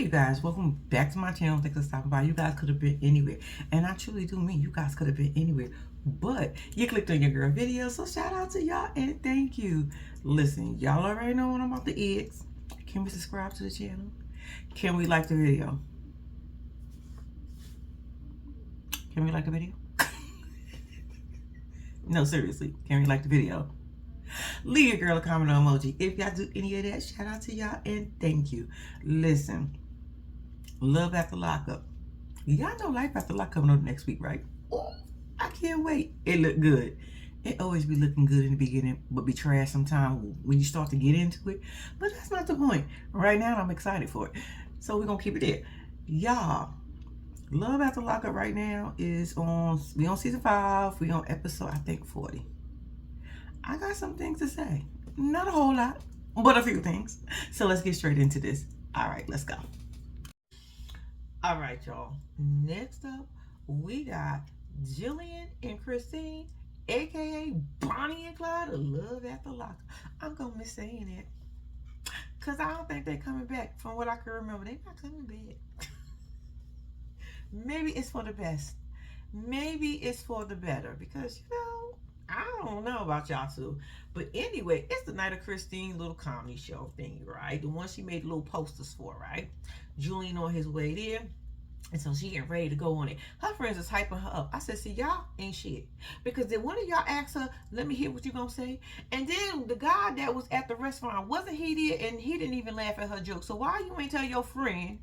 you guys, welcome back to my channel. Thanks for stopping by. You guys could have been anywhere, and I truly do mean you guys could have been anywhere, but you clicked on your girl video, so shout out to y'all and thank you. Listen, y'all already know what I'm about the eggs. Can we subscribe to the channel? Can we like the video? Can we like the video? No, seriously, can we like the video? Leave your girl a comment or emoji. If y'all do any of that, shout out to y'all and thank you. Listen, love after lockup. Y'all know life after lockup coming up next week, right? Oh, I can't wait. It look good. It always be looking good in the beginning, but be trash sometime when you start to get into it. But that's not the point. Right now, I'm excited for it. So we're going to keep it there. Y'all, Love After Lockup right now is we on season 5. We on episode, I think, 40. I got some things to say. Not a whole lot, but a few things. So let's get straight into this. All right, let's go. All right, y'all. Next up, we got Jillian and Christine, aka Bonnie and Clyde, of Love After Lockup. I'm gonna miss saying it because I don't think they're coming back. From what I can remember, they're not coming back. Maybe it's for the best. Maybe it's for the better because I don't know about y'all two. But anyway, it's the night of Christine's little comedy show thing, right? The one she made little posters for, right? Julian on his way there. And so she getting ready to go on it. Her friends is hyping her up. I said, see, y'all ain't shit. Because then one of y'all asked her, let me hear what you gonna say. And then the guy that was at the restaurant, wasn't he there? And he didn't even laugh at her joke. So why you ain't tell your friend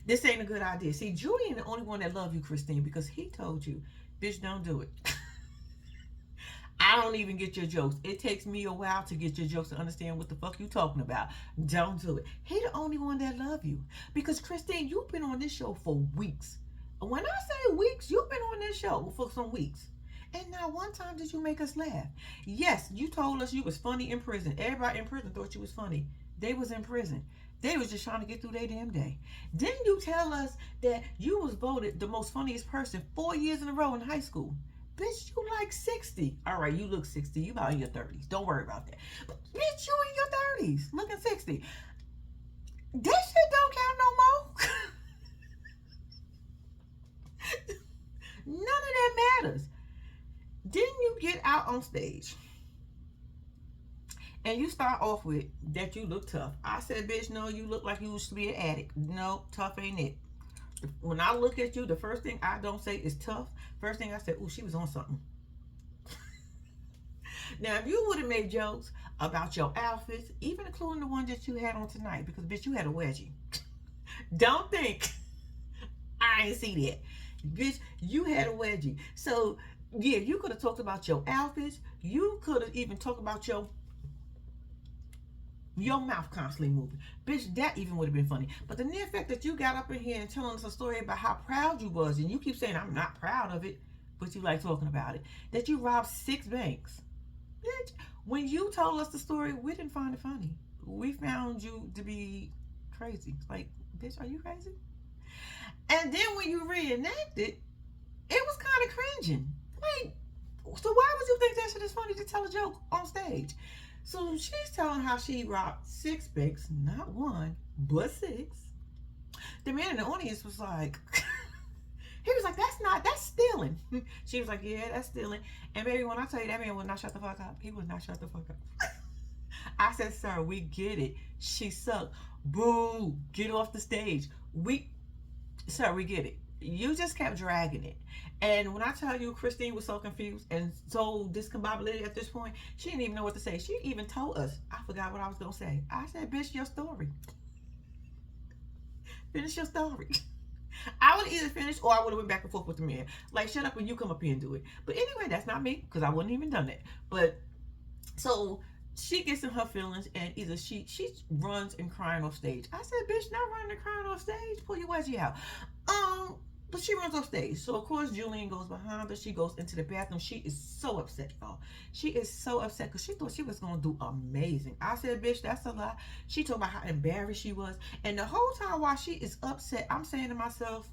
this ain't a good idea? See, Julian the only one that love you, Christine, because he told you, bitch, don't do it. I don't even get your jokes. It takes me a while to get your jokes to understand what the fuck you talking about. Don't do it. He the only one that love you. Because Christine, you've been on this show for weeks. When I say weeks, you've been on this show for some weeks. And not one time did you make us laugh. Yes, you told us you was funny in prison. Everybody in prison thought you was funny. They was in prison. They was just trying to get through their damn day. Didn't you tell us that you was voted the most funniest person 4 years in a row in high school? Bitch, you like 60. All right, you look 60. You about in your 30s. Don't worry about that. But bitch, you in your 30s, looking 60. That shit don't count no more. None of that matters. Didn't you get out on stage and you start off with that you look tough? I said, bitch, no, you look like you was an addict. No, tough ain't it. When I look at you, the first thing I don't say is tough. First thing I said, ooh, she was on something. Now, if you would have made jokes about your outfits, even including the one that you had on tonight, because, bitch, you had a wedgie. Don't think I ain't see that. Bitch, you had a wedgie. So, yeah, you could have talked about your outfits. You could have even talked about your mouth constantly moving. Bitch, that even would have been funny. But the near fact that you got up in here and telling us a story about how proud you was, and you keep saying, I'm not proud of it, but you like talking about it, that you robbed 6 banks. Bitch, when you told us the story, we didn't find it funny. We found you to be crazy. Like, bitch, are you crazy? And then when you reenacted, it was kind of cringing. Like, so why would you think that shit is funny to tell a joke on stage? So she's telling how she robbed 6 banks, not 1, but 6. The man in the audience was like, he was like, that's stealing. She was like, yeah, that's stealing. And baby, when I tell you that man would not shut the fuck up, he would not shut the fuck up. I said, sir, we get it. She sucked. Boo, get off the stage. Sir, we get it. You just kept dragging it. And when I tell you Christine was so confused and so discombobulated at this point, she didn't even know what to say. She even told us, I forgot what I was going to say. I said, bitch, your story. Finish your story. I would either finish or I would have went back and forth with the man. Like, shut up when you come up here and do it. But anyway, that's not me because I wouldn't even done that. But so she gets in her feelings and either she runs and crying off stage. I said, bitch, not running and crying off stage. Pull your wedgie out. But she runs off stage. So, of course, Julian goes behind her. She goes into the bathroom. She is so upset, y'all. She is so upset because she thought she was going to do amazing. I said, bitch, that's a lie. She told about how embarrassed she was. And the whole time while she is upset, I'm saying to myself,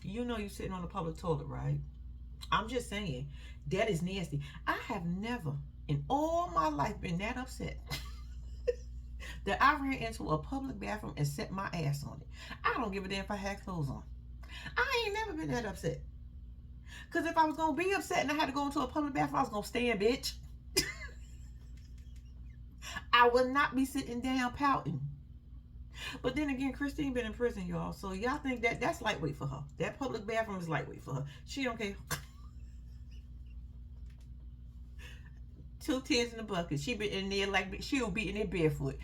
you know you're sitting on the public toilet, right? I'm just saying, that is nasty. I have never in all my life been that upset that I ran into a public bathroom and set my ass on it. I don't give a damn if I had clothes on. I ain't never been that upset. Because if I was going to be upset and I had to go into a public bathroom, I was going to stand, bitch. I would not be sitting down pouting. But then again, Christine been in prison, y'all. So y'all think that that's lightweight for her. That public bathroom is lightweight for her. She don't care. 2 tens in the bucket. She been in there like she'll be in there barefoot.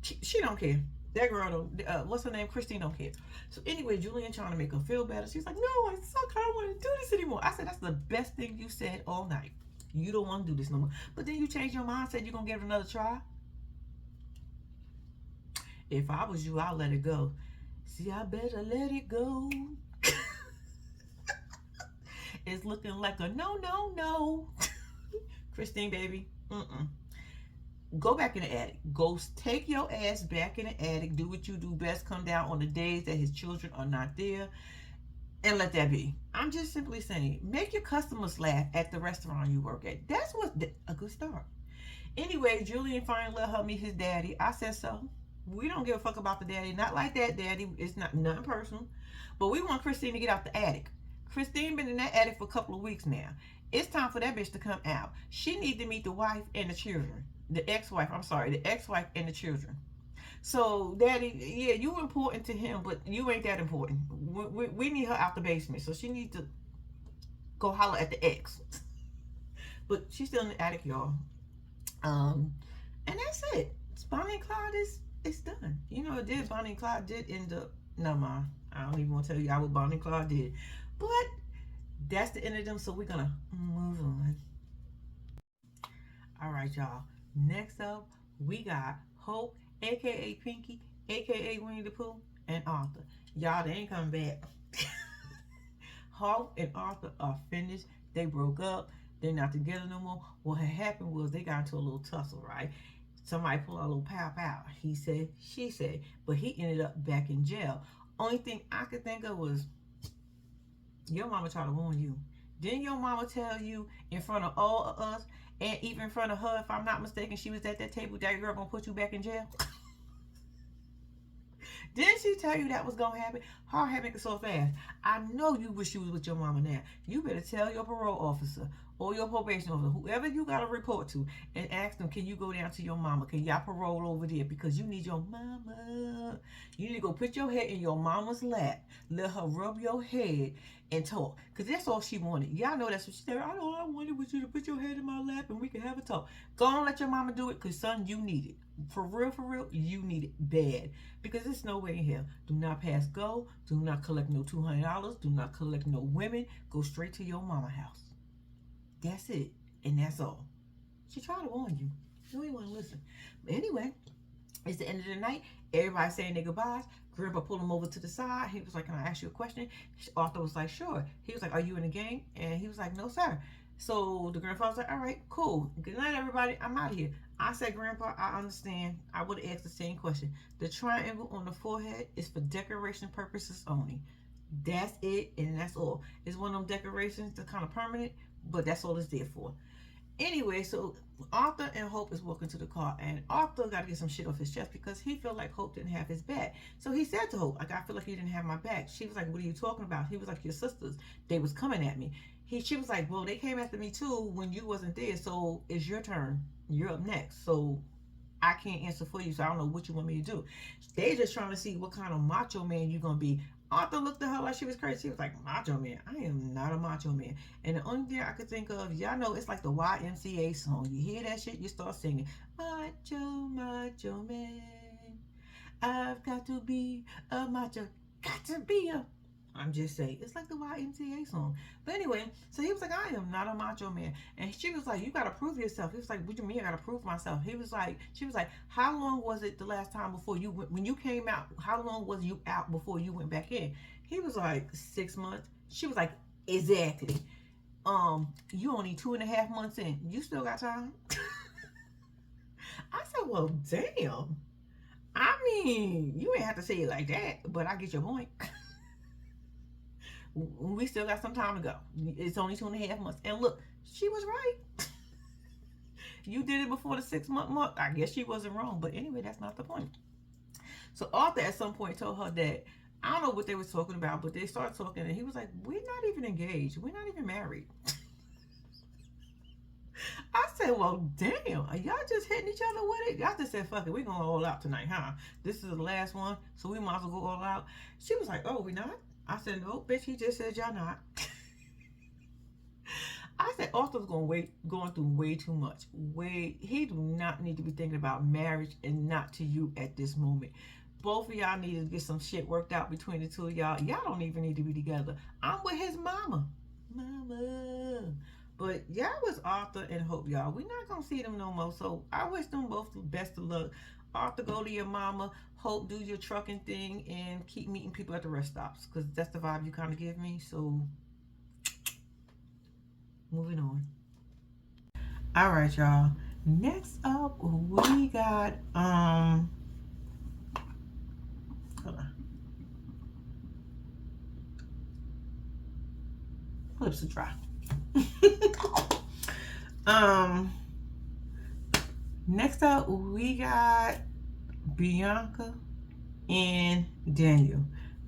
She don't care. That girl don't. What's her name? Christine don't care. So anyway, Julian trying to make her feel better. She's like, "No, I suck. I don't want to do this anymore." I said, "That's the best thing you said all night. You don't want to do this no more." But then you changed your mind. Said you're gonna give it another try. If I was you, I'll let it go. See, I better let it go. It's looking like a no, no, no. Christine, baby. Go back in the attic. Go take your ass back in the attic. Do what you do best. Come down on the days that his children are not there. And let that be. I'm just simply saying, make your customers laugh at the restaurant you work at. That's a good start. Anyway, Julian finally let her meet his daddy. I said so. We don't give a fuck about the daddy. Not like that, daddy. It's not nothing personal. But we want Christine to get out the attic. Christine been in that attic for a couple of weeks now. It's time for that bitch to come out. She needs to meet the wife and the children. The ex-wife and the children. So, daddy, yeah, you important to him, but you ain't that important. We need her out the basement. So she needs to go holler at the ex. But she's still in the attic, y'all. And that's it. Bonnie and Clyde it's done. You know, Bonnie and Clyde did end up, no, ma, I don't even want to tell you what Bonnie and Clyde did. But that's the end of them, so we're going to move on. All right, y'all. Next up, we got Hope, a.k.a. Pinky, a.k.a. Winnie the Pooh, and Arthur. Y'all, they ain't coming back. Hope and Arthur are finished. They broke up. They're not together no more. What had happened was they got into a little tussle, right? Somebody pulled out a little pow pow. He said, she said, but he ended up back in jail. Only thing I could think of was, your mama tried to warn you. Didn't your mama tell you in front of all of us, and even in front of her, if I'm not mistaken, she was at that table, that girl gonna put you back in jail? Didn't she tell you that was gonna happen? Her having it so fast. I know you wish you was with your mama now. You better tell your parole officer or your probation officer, whoever you got to report to, and ask them, can you go down to your mama? Can y'all parole over there? Because you need your mama. You need to go put your head in your mama's lap. Let her rub your head and talk. Because that's all she wanted. Y'all know that's what she said. I wanted was you to put your head in my lap and we can have a talk. Go on, let your mama do it, because, son, you need it. For real, you need it bad. Because there's no way in hell. Do not pass go. Do not collect no $200. Do not collect no women. Go straight to your mama house. That's it. And that's all. She tried to warn you. You ain't want to listen. But anyway, it's the end of the night. Everybody saying their goodbyes. Grandpa pulled him over to the side. He was like, can I ask you a question? Arthur was like, sure. He was like, are you in the gang? And he was like, no, sir. So the grandpa was like, all right, cool. Good night, everybody. I'm out of here. I said, Grandpa, I understand. I would have asked the same question. The triangle on the forehead is for decoration purposes only. That's it, and that's all. It's one of them decorations that's kind of permanent, but that's all it's there for. Anyway, so Arthur and Hope is walking to the car, and Arthur got to get some shit off his chest because he felt like Hope didn't have his back. So he said to Hope, like, I feel like you didn't have my back. She was like, what are you talking about? He was like, your sisters, they was coming at me. She was like, well, they came after me too when you wasn't there, so it's your turn. You're up next. So I can't answer for you, so I don't know what you want me to do. They just trying to see what kind of macho man you're going to be. Arthur looked at her like she was crazy. She was like, macho man? I am not a macho man. And the only thing I could think of, y'all know, it's like the YMCA song. You hear that shit, you start singing, macho, macho man. I've got to be a macho. Got to be a... I'm just saying, it's like the YMCA song. But anyway, so he was like, I am not a macho man. And she was like, you got to prove yourself. He was like, what do you mean I got to prove myself? He was like, she was like, how long was it the last time before you went, when you came out, how long was you out before you went back in? He was like, 6 months. She was like, exactly. You only 2.5 months in. You still got time? I said, well, damn. I mean, you ain't have to say it like that, but I get your point. We still got some time to go. It's only 2.5 months. And look, she was right. you did it before the 6-month mark. I guess she wasn't wrong. But anyway, that's not the point. So Arthur at some point told her that, I don't know what they were talking about, but they started talking, and he was like, we're not even engaged. We're not even married. I said, well, damn, are y'all just hitting each other with it? Y'all just said, fuck it, we're going all out tonight, huh? This is the last one, so we might as well go all out. She was like, oh, we not? I said, no, bitch, he just said y'all not. I said, Arthur's going through way too much. He do not need to be thinking about marriage, and not to you at this moment. Both of y'all need to get some shit worked out between the two of y'all. Y'all don't even need to be together. I'm with his mama. But y'all was Arthur and Hope, y'all. We're not going to see them no more. So I wish them both the best of luck. Arthur, go to your mama. Hope, do your trucking thing. And keep meeting people at the rest stops. Because that's the vibe you kind of give me. So, moving on. All right, y'all. Next up, we got, hold on. Lips are dry. Next up we got Bianca and Daniel.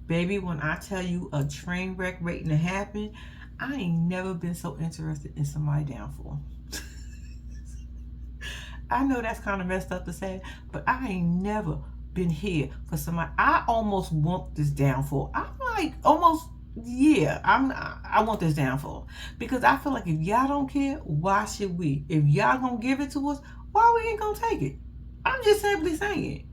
Baby, when I tell you a train wreck waiting to happen, I ain't never been so interested in somebody's downfall. I know that's kind of messed up to say, but I ain't never been here for somebody. I almost want this downfall. I'm like almost, yeah, I want this downfall, because I feel like if y'all don't care, why should we? If y'all gonna give it to us, why we ain't gonna take it? I'm just simply saying,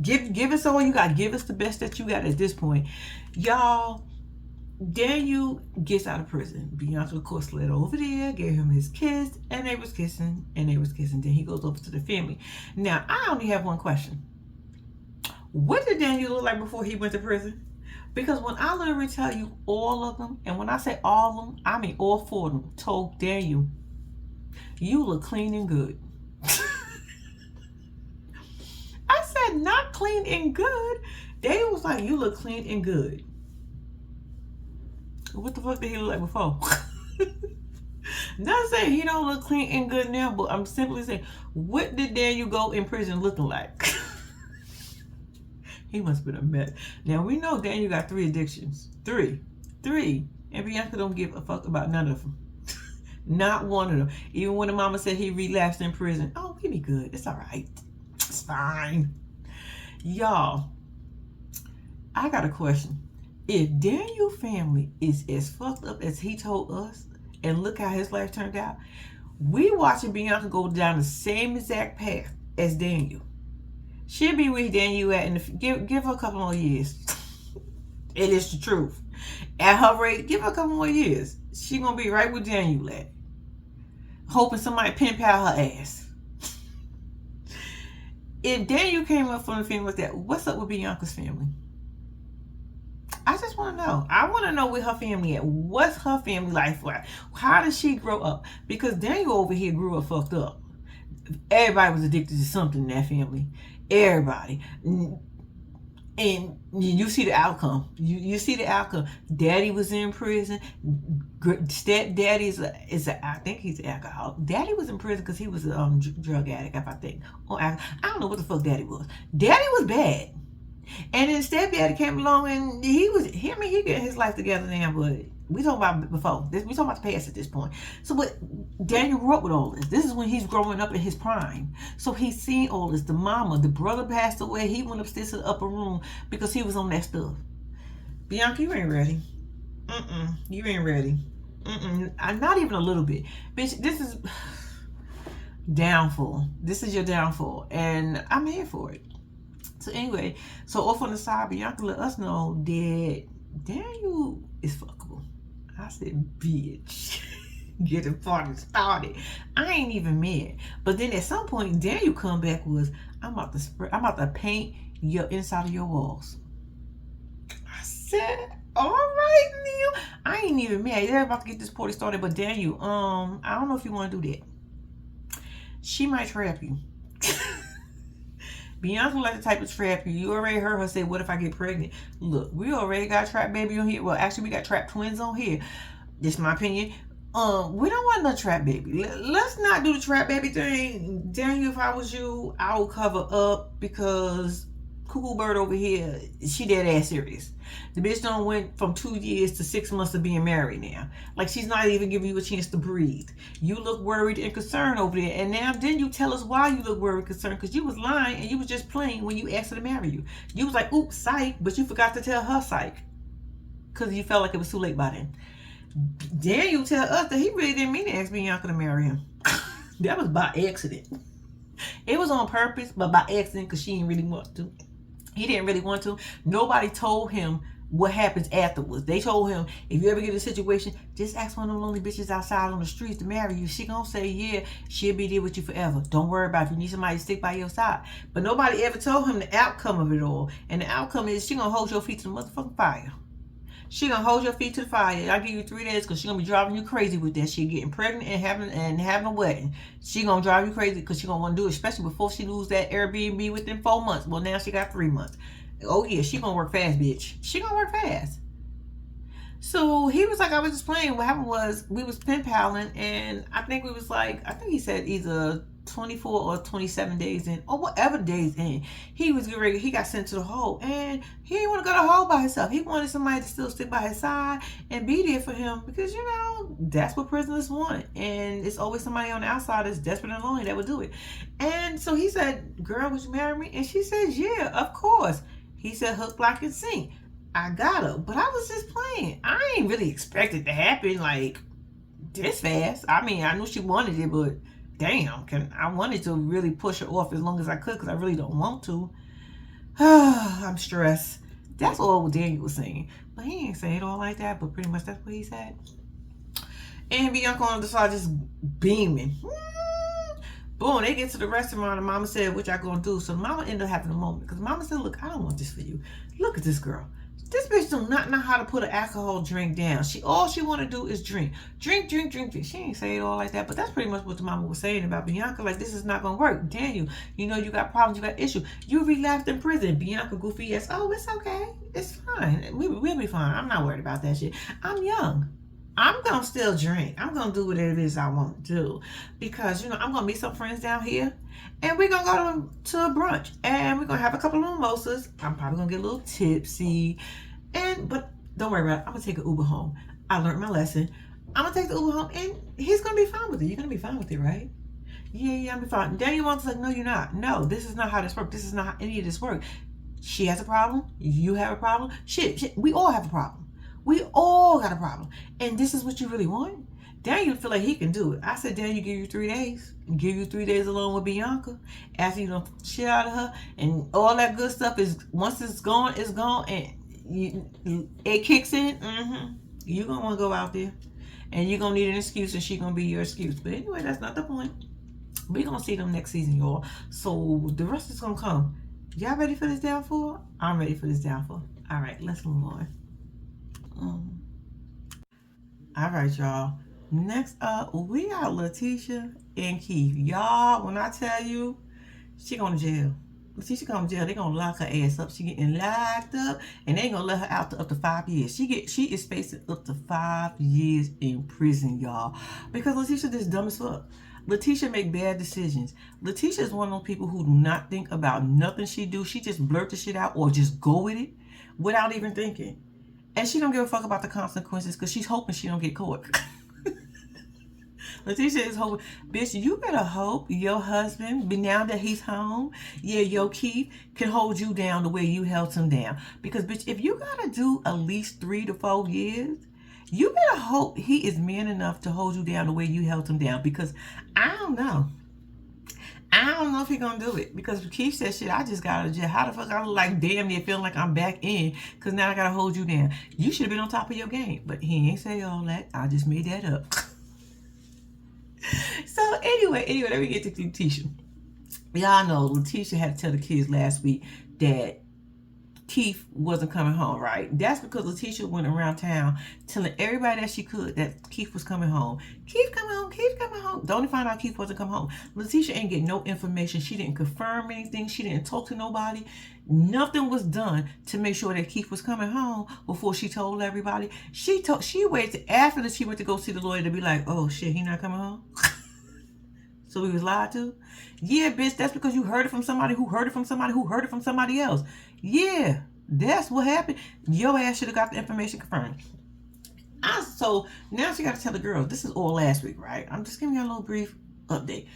give us all you got. Give us the best that you got at this point, y'all. Daniel gets out of prison. Bianca, of course, slid over there, gave him his kiss, and they was kissing. Then he goes over to the family. Now, I only have one question. What did Daniel look like before he went to prison? Because when I literally tell you all of them, and when I say all of them, I mean all 4 of them, told Daniel, you look clean and good. I said, not clean and good. Daniel was like, you look clean and good. What the fuck did he look like before? Not saying he don't look clean and good now, but I'm simply saying, what did Daniel go in prison looking like? He must have been a mess. Now, we know Daniel got 3 addictions. 3. And Bianca don't give a fuck about none of them. Not one of them. Even when the mama said he relapsed in prison. Oh, he be good. It's all right. It's fine. Y'all, I got a question. If Daniel's family is as fucked up as he told us, and look how his life turned out, we watching Bianca go down the same exact path as Daniel. She'll be where Daniel at, and give her a couple more years. It is the truth. At her rate, give her a couple more years. She gonna be right with Daniel at, hoping somebody pen pal her ass. If Daniel came up from the family like that, what's up with Bianca's family? I just want to know. I want to know where her family at. What's her family life like? How did she grow up? Because Daniel over here grew up fucked up. Everybody was addicted to something in that family. Everybody. And you see the outcome. You see the outcome. Daddy was in prison. Stepdaddy is I think he's an alcoholic. Daddy was in prison because he was a drug addict, if I think. Or I don't know what the fuck Daddy was. Daddy was bad. And then stepdaddy came along, and he getting his life together now, but we talking about before. We talking about the past at this point. So, but Daniel grew up with all this. This is when he's growing up in his prime. So he's seen all this. The brother passed away. He went upstairs to the upper room because he was on that stuff. Bianca, you ain't ready. You ain't ready. Not even a little bit. Bitch, this is downfall. This is your downfall. And I'm here for it. So anyway, off on the side, Bianca let us know that Daniel is fuckable. I said, bitch, get the party started. I ain't even mad. But then at some point, Daniel come back was, I'm about to paint your inside of your walls. I said, all right, Neil. I ain't even mad. They're about to get this party started. But Daniel, I don't know if you want to do that. She might trap you. Bianca like the type of trap you. You already heard her say, what if I get pregnant? Look, we already got trap baby on here. Well, actually, we got trap twins on here. This is my opinion. We don't want no trap baby. Let's not do the trap baby thing. Daniel, if I was you, I would cover up because Cuckoo Bird over here, she dead ass serious. The bitch done went from 2 years to 6 months of being married now. Like she's not even giving you a chance to breathe. You look worried and concerned over there, and now then you tell us why you look worried and concerned because you was lying and you was just playing when you asked her to marry you. You was like, oops, psych, but you forgot to tell her psych because you felt like it was too late by then. Daniel tell us that he really didn't mean to ask Bianca to marry him. That was by accident. It was on purpose, but by accident because she didn't really want to. He didn't really want to. Nobody told him what happens afterwards. They told him, if you ever get in a situation, just ask one of them lonely bitches outside on the streets to marry you. She gonna say, yeah, she'll be there with you forever. Don't worry about it. If you need somebody to stick by your side. But nobody ever told him the outcome of it all. And the outcome is she gonna hold your feet to the motherfucking fire. She gonna hold your feet to the fire. I give you 3 days because she gonna be driving you crazy with that shit. Getting pregnant and having a wedding. She gonna drive you crazy because she gonna want to do it, especially before she lose that Airbnb within 4 months. Well, now she got 3 months. Oh yeah, she gonna work fast, bitch. She gonna work fast. So he was like, I was just playing. What happened was we was pen paling, and I think he said either 24 or 27 days in, or whatever days in. He was getting ready. He got sent to the hole, and he didn't want to go to the hole by himself. He wanted somebody to still stick by his side and be there for him because that's what prisoners want. And it's always somebody on the outside that's desperate and lonely that would do it. And so he said, "Girl, would you marry me?" And she said, "Yeah, of course." He said, "Hook, line, and sink." I got her, but I was just playing. I ain't really expect it to happen like this fast. I mean, I knew she wanted it, but damn, I wanted to really push her off as long as I could because I really don't want to. I'm stressed. That's all Daniel was saying. But he ain't saying it all like that, but pretty much that's what he said. And Bianca on the side just beaming. Boom, they get to the restaurant and mama said, what y'all gonna do? So mama ended up having a moment because mama said, look, I don't want this for you. Look at this girl. This bitch do not know how to put an alcohol drink down. All she want to do is drink. Drink. She ain't say it all like that, but that's pretty much what the mama was saying about Bianca. Like, this is not going to work. Daniel, you got problems, you got issues. You relapsed in prison. Bianca goofy ass, oh, it's okay. It's fine. We'll be fine. I'm not worried about that shit. I'm young. I'm going to still drink. I'm going to do whatever it is I want to do. Because, I'm going to meet some friends down here. And we're going to go to a brunch. And we're going to have a couple of mimosas. I'm probably going to get a little tipsy. But don't worry about it. I'm going to take an Uber home. I learned my lesson. I'm going to take the Uber home. And he's going to be fine with it. You're going to be fine with it, right? Yeah, I'm going to be fine. Daniel wants to like, no, you're not. No, this is not how this works. This is not how any of this works. She has a problem. You have a problem. Shit. We all have a problem. We all got a problem. And this is what you really want? Daniel feel like he can do it. I said, Daniel, give you 3 days. Give you 3 days alone with Bianca. After you don't shit out of her. And all that good stuff is, once it's gone, it's gone. And it kicks in. You're going to want to go out there. And you're going to need an excuse. And she's going to be your excuse. But anyway, that's not the point. We're going to see them next season, y'all. So the rest is going to come. Y'all ready for this downfall? I'm ready for this downfall. All right, let's move on. All right, y'all. Next up, we got Letitia and Keith. Y'all, when I tell you, she going to jail. Letitia going to jail. They going to lock her ass up. She getting locked up, and they going to let her out to up to 5 years. She is facing up to 5 years in prison, y'all. Because Letitia is dumb as fuck. Letitia make bad decisions. Letitia is one of those people who do not think about nothing she do. She just blurt the shit out or just go with it without even thinking. And she don't give a fuck about the consequences because she's hoping she don't get caught. Letitia is hoping, bitch, you better hope your husband, now that he's home, your Keith, can hold you down the way you held him down. Because, bitch, if you gotta do at least 3 to 4 years, you better hope he is man enough to hold you down the way you held him down. Because I don't know. I don't know if he's gonna do it because Keith said, shit, I just got out of jail. How the fuck I look like damn near feeling like I'm back in because now I gotta hold you down. You should have been on top of your game. But he ain't say all that. I just made that up. So anyway, let me get to Letitia. Y'all know Letitia had to tell the kids last week that Keith wasn't coming home, right? That's because Letitia went around town telling everybody that she could that Keith was coming home. Keith coming home, Keith coming home. The only find out Keith wasn't coming home. Letitia ain't get no information. She didn't confirm anything. She didn't talk to nobody. Nothing was done to make sure that Keith was coming home before she told everybody. She waited after that she went to go see the lawyer to be like, oh shit, he not coming home? So he was lied to? Yeah, bitch, that's because you heard it from somebody who heard it from somebody who heard it from somebody else. Yeah, that's what happened. Your ass should have got the information confirmed. So now she got to tell the girls. This is all last week, right? I'm just giving you a little brief update.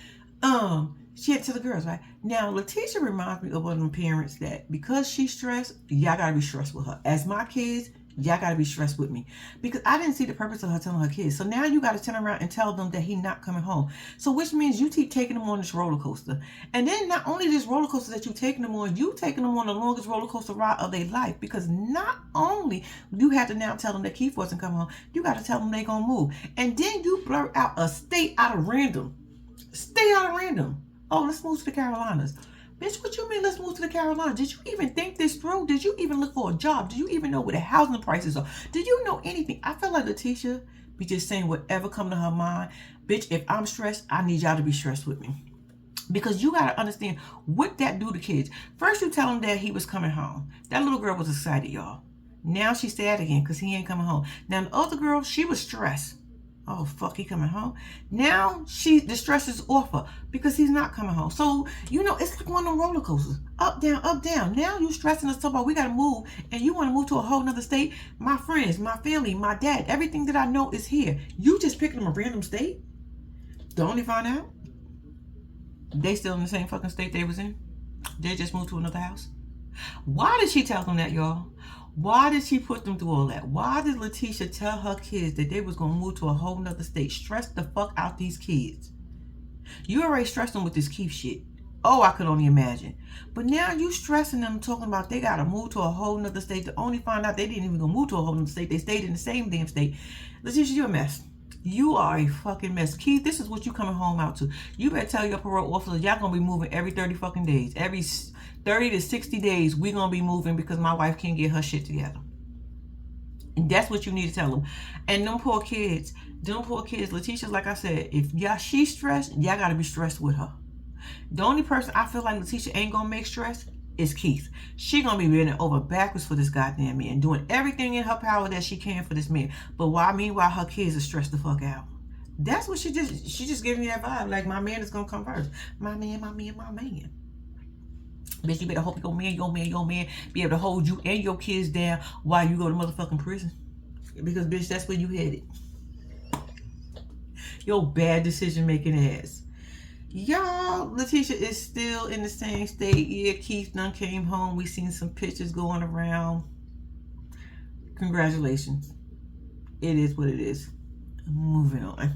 She had to tell the girls, right? Now, Letitia reminds me of one of them parents that because she's stressed, y'all got to be stressed with her. As my kids, y'all got to be stressed with me. Because I didn't see the purpose of her telling her kids. So now you got to turn around and tell them that he's not coming home. So which means you keep taking them on this roller coaster. And then not only this roller coaster that you taking them on, you taking them on the longest roller coaster ride of their life. Because not only you have to now tell them that Keith wasn't coming home, you got to tell them they going to move. And then you blurt out a state out of random. Stay out of random. Oh, let's move to the Carolinas. Bitch, what you mean let's move to the Carolinas? Did you even think this through? Did you even look for a job? Did you even know where the housing prices are? Did you know anything? I feel like Letitia be just saying whatever come to her mind. Bitch, if I'm stressed, I need y'all to be stressed with me. Because you got to understand what that do to kids. First, you tell them that he was coming home. That little girl was excited, y'all. Now she's sad again because he ain't coming home. Now, the other girl, she was stressed. Oh, fuck, he coming home. Now, the stress is off her because he's not coming home. So, it's like one of them roller coasters. Up, down, up, down. Now you stressing us about we got to move and you want to move to a whole nother state. My friends, my family, my dad, everything that I know is here. You just picking them a random state? Don't you find out? They still in the same fucking state they was in? They just moved to another house? Why did she tell them that, y'all? Why did she put them through all that? Why did Letitia tell her kids that they was going to move to a whole nother state? Stress the fuck out these kids. You already stressed them with this Keith shit. Oh, I could only imagine. But now you stressing them talking about they got to move to a whole nother state to only find out they didn't even go move to a whole nother state. They stayed in the same damn state. Letitia, you're a mess. You are a fucking mess. Keith, this is what you coming home out to. You better tell your parole officer y'all going to be moving every 30 fucking days. Every 30 to 60 days, we going to be moving because my wife can't get her shit together. And that's what you need to tell them. And them poor kids, Letitia's, like I said, if she's stressed, y'all got to be stressed with her. The only person I feel like Letitia ain't going to make stress is Keith. She going to be bending over backwards for this goddamn man, doing everything in her power that she can for this man. But meanwhile, her kids are stressed the fuck out. That's what she just giving me that vibe. Like, my man is going to come first. My man, my man, my man. Bitch, you better hope your man be able to hold you and your kids down while you go to motherfucking prison. Because, bitch, that's where you headed. Your bad decision-making ass. Y'all, Letitia is still in the same state. Yeah, Keith done came home. We seen some pictures going around. Congratulations. It is what it is. Moving on.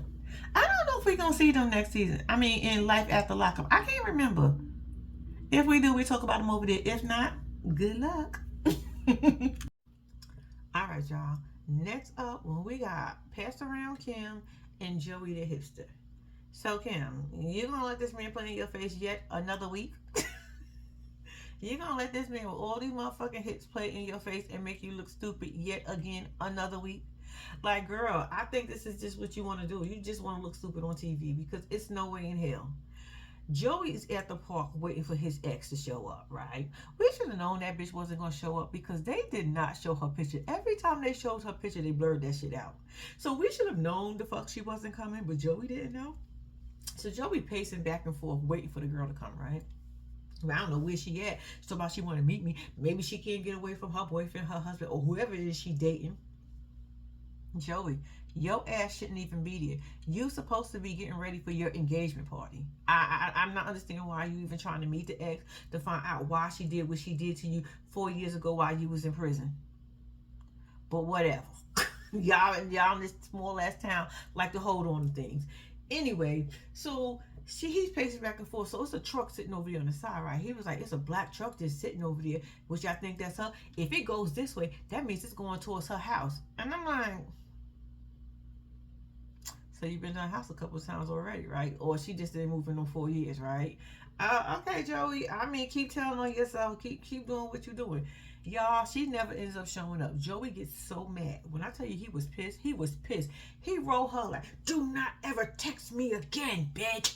I don't know if we're going to see them next season. I mean, in Life After Lockup. I can't remember. If we do, we talk about them over there. If not, good luck. All right, y'all. Next up, we got Pass Around Kim and Joey the Hipster. So, Kim, you gonna let this man play in your face yet another week? You gonna let this man with all these motherfucking hits play in your face and make you look stupid yet again another week? Like, girl, I think this is just what you want to do. You just want to look stupid on TV because it's no way in hell. Joey is at the park waiting for his ex to show up, right? We should have known that bitch wasn't going to show up because they did not show her picture. Every time they showed her picture, they blurred that shit out. So we should have known the fuck she wasn't coming, but Joey didn't know. So Joey pacing back and forth, waiting for the girl to come, right? I don't know where she at. She's talking about she want to meet me. Maybe she can't get away from her boyfriend, her husband, or whoever it is she dating. Joey, your ass shouldn't even be there. You supposed to be getting ready for your engagement party. I'm not understanding why you even trying to meet the ex to find out why she did what she did to you 4 years ago while you was in prison. But whatever. y'all in this small ass town like to hold on to things. Anyway, so he's pacing back and forth. So it's a truck sitting over there on the side, right? He was like, it's a black truck just sitting over there, which I think that's her. If it goes this way, that means it's going towards her house. And I'm like, So you've been to her house a couple of times already, right? Or she just didn't move in them 4 years, right? Okay, Joey. I mean, keep telling on yourself. Keep doing what you're doing. Y'all, she never ends up showing up. Joey gets so mad. When I tell you he was pissed, he was pissed. He rolled her like, do not ever text me again, bitch.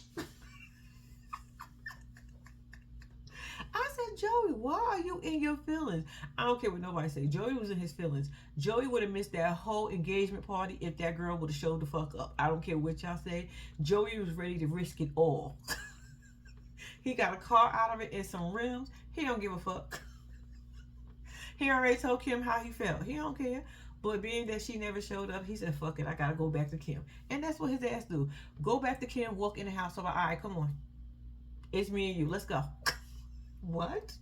I said, Joey, why are you in your feelings? I don't care what nobody say. Joey was in his feelings. Joey would have missed that whole engagement party if that girl would have showed the fuck up. I don't care what y'all say. Joey was ready to risk it all. He got a car out of it and some rims. He don't give a fuck. He already told Kim how he felt. He don't care. But being that she never showed up, he said, fuck it, I gotta go back to Kim. And that's what his ass do. Go back to Kim, walk in the house. So like, all right, come on. It's me and you. Let's go. What?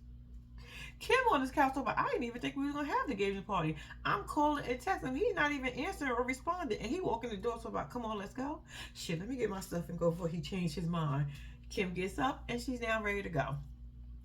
Kim on his couch talking about, I didn't even think we were gonna have the engagement party. I'm calling and texting him. He's not even answering or responding. And he walking the door talking about, come on, let's go. Shit, let me get my stuff and go before he changed his mind. Kim gets up and she's now ready to go.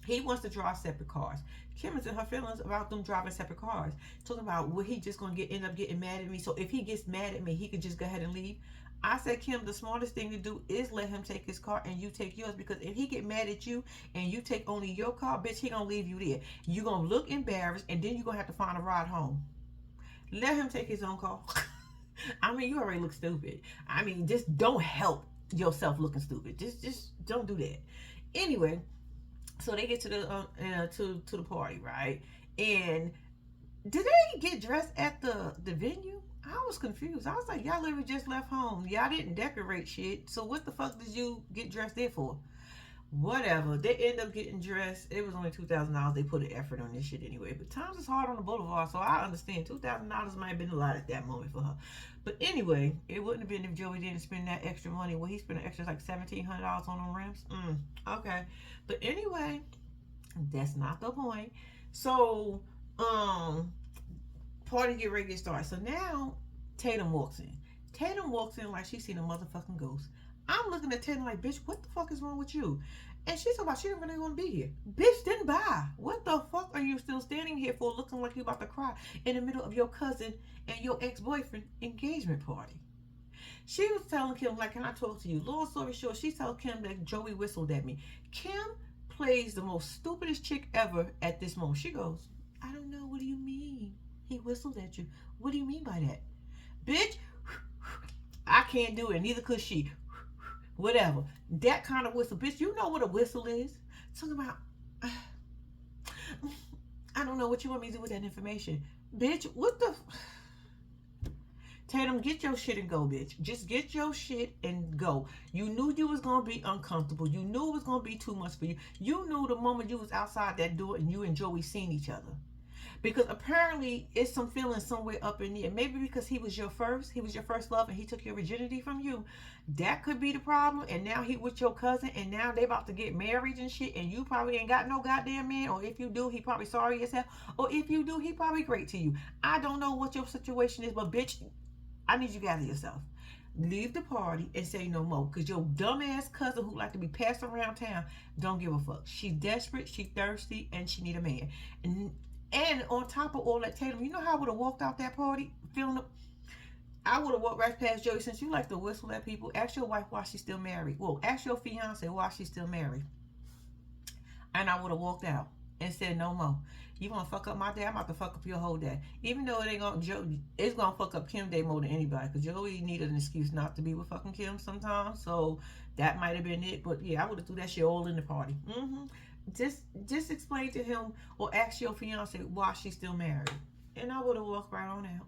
He wants to drive separate cars. Kim is in her feelings about them driving separate cars. Talking about, will he just gonna end up getting mad at me? So if he gets mad at me, he could just go ahead and leave. I said, Kim, the smartest thing to do is let him take his car and you take yours, because if he get mad at you and you take only your car, bitch, he gonna leave you there. You gonna look embarrassed and then you gonna have to find a ride home. Let him take his own car. I mean, you already look stupid. I mean, just don't help yourself looking stupid. Just don't do that. Anyway, so they get to the party, right? And did they get dressed at the venue? I was confused. I was like, y'all literally just left home. Y'all didn't decorate shit. So what the fuck did you get dressed there for? Whatever. They end up getting dressed. It was only $2,000. They put an effort on this shit anyway. But times is hard on the boulevard, so I understand. $2,000 might have been a lot at that moment for her. But anyway, it wouldn't have been if Joey didn't spend that extra money. Well, he spent an extra like $1,700 on them rims. Okay. But anyway, that's not the point. So, party get ready to get started. So now Tatum walks in. Tatum walks in like she's seen a motherfucking ghost. I'm looking at Tatum like, bitch, what the fuck is wrong with you? And she's talking about she didn't really want to be here. Bitch, didn't buy. What the fuck are you still standing here for, looking like you about to cry in the middle of your cousin and your ex-boyfriend engagement party? She was telling Kim, like, can I talk to you? Long story short, she told Kim that Joey whistled at me. Kim plays the most stupidest chick ever at this moment. She goes, I don't know, what do you mean? He whistled at you. What do you mean by that? Bitch, I can't do it. Neither could she. Whatever. That kind of whistle. Bitch, you know what a whistle is? Talking about, I don't know what you want me to do with that information. Bitch, what the... Tatum, get your shit and go, bitch. Just get your shit and go. You knew you was going to be uncomfortable. You knew it was going to be too much for you. You knew the moment you was outside that door and you and Joey seen each other. Because apparently it's some feeling somewhere up in there. Maybe because he was your first love, and he took your virginity from you. That could be the problem. And now he with your cousin, and now they about to get married and shit, and you probably ain't got no goddamn man. Or if you do, he probably sorry as hell. Or if you do, he probably great to you. I don't know what your situation is, but bitch, I need you to gather yourself. Leave the party and say no more. Because your dumbass cousin who like to be passed around town don't give a fuck. She desperate, she thirsty, and she need a man. And on top of all that, Tatum, you know how I would have walked out that party feeling I would have walked right past Joey. Since you like to whistle at people, ask your wife why she's still married. Well, ask your fiance why she's still married. And I would have walked out and said no more. You want to fuck up my day? I'm about to fuck up your whole day. Even though it ain't gonna, it's gonna fuck up Kim day more than anybody. Because Joey needed an excuse not to be with fucking Kim sometimes. So that might have been it. But yeah, I would have threw that shit all in the party. Just explain to him or ask your fiance why she's still married. And I would have walked right on out.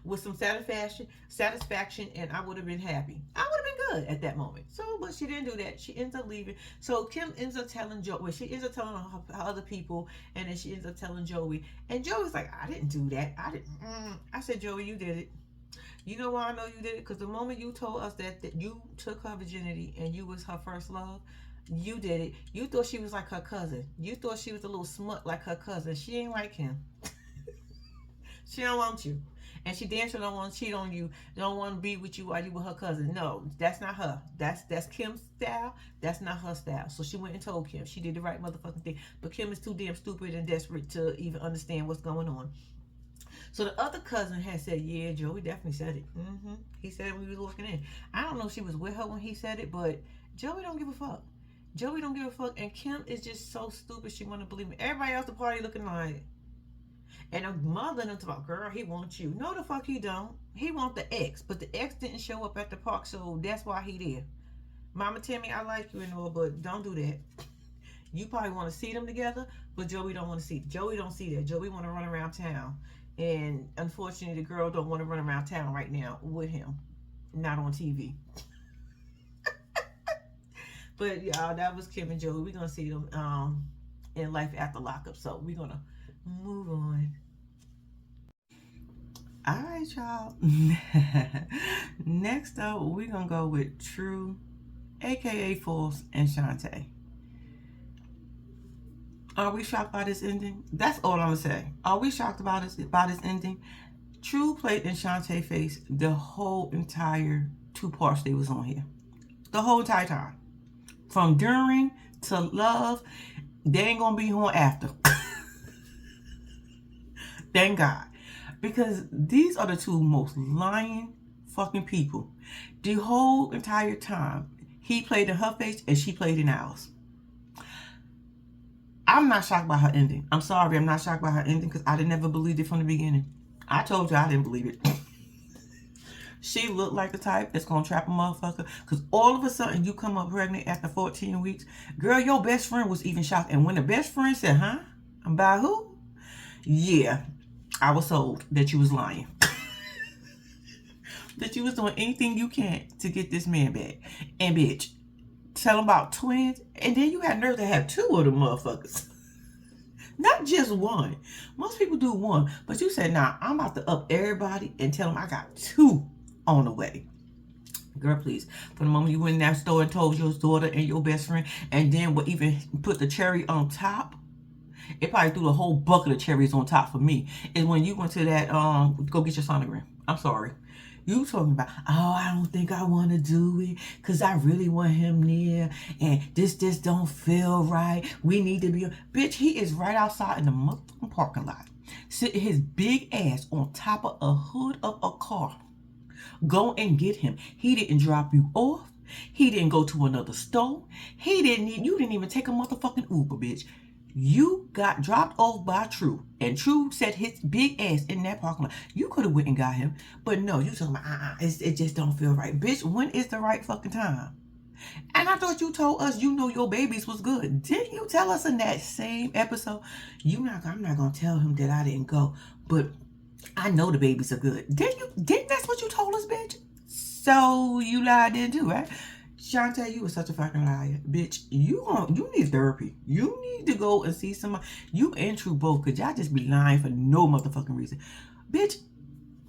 With some satisfaction, and I would have been happy. I would have been good at that moment. So, but she didn't do that. She ends up leaving. So Kim ends up telling Joey. Well, she ends up telling her other people, and then she ends up telling Joey. And Joey's like, I didn't do that. I said, Joey, you did it. You know why I know you did it? Because the moment you told us that you took her virginity and you was her first love, you did it. You thought she was like her cousin. You thought she was a little smut like her cousin. She ain't like him. She don't want you. And she damn sure don't want to cheat on you. Don't want to be with you while you with her cousin. No, that's not her. That's Kim's style. That's not her style. So she went and told Kim. She did the right motherfucking thing. But Kim is too damn stupid and desperate to even understand what's going on. So the other cousin had said, yeah, Joey definitely said it. He said it when he was walking in. I don't know if she was with her when he said it, but Joey don't give a fuck. Joey don't give a fuck, and Kim is just so stupid. She want to believe me. Everybody else at the party looking like, and her mother and them talk, girl, he wants you. No, the fuck he don't. He want the ex, but the ex didn't show up at the park, so that's why he there. Mama tell me I like you and all, but don't do that. You probably want to see them together, but Joey don't want to see. Joey don't see that. Joey want to run around town, and unfortunately, the girl don't want to run around town right now with him, not on TV. But yeah, that was Kim and Joey. We're gonna see them in life after lockup. So we're gonna move on. All right, y'all. Next up, we're gonna go with True, aka False, and Shantae. Are we shocked by this ending? That's all I'm gonna say. Are we shocked about this ending? True played in Shantae face the whole entire 2 parts they was on here. The whole entire time. From during to love, they ain't gonna be on after. Thank God. Because these are the 2 most lying fucking people. The whole entire time, he played in her face and she played in ours. I'm not shocked by her ending. I'm sorry, I'm not shocked by her ending because I didn't ever believe it from the beginning. I told you I didn't believe it. She looked like the type that's gonna trap a motherfucker. Because all of a sudden you come up pregnant after 14 weeks. Girl, your best friend was even shocked. And when the best friend said, huh? By who? Yeah, I was told that you was lying. That you was doing anything you can to get this man back. And bitch, tell him about twins. And then you had nerve to have 2 of them motherfuckers. Not just 1. Most people do 1. But you said, nah, I'm about to up everybody and tell them I got 2 on the way. Girl, please. From the moment you went in that store and told your daughter and your best friend, and then what even put the cherry on top, it probably threw the whole bucket of cherries on top for me, is when you went to that, go get your sonogram. I'm sorry. You talking about, oh, I don't think I want to do it because I really want him near and this don't feel right. We need to be, bitch, he is right outside in the motherfucking parking lot, sitting his big ass on top of a hood of a car. Go and get him. He didn't drop you off. He didn't go to another store. You didn't even take a motherfucking Uber, bitch. You got dropped off by True, and True set his big ass in that parking lot. You could have went and got him, but no, you talking about, it just don't feel right. Bitch, when is the right fucking time? And I thought you told us you know your babies was good. Didn't you tell us in that same episode? I'm not gonna tell him that I didn't go, but I know the babies are good. Didn't that's what you told us, bitch? So you lied then too, right? Shantae, you were such a fucking liar. Bitch, you need therapy. You need to go and see somebody. You and True both, because y'all just be lying for no motherfucking reason. Bitch,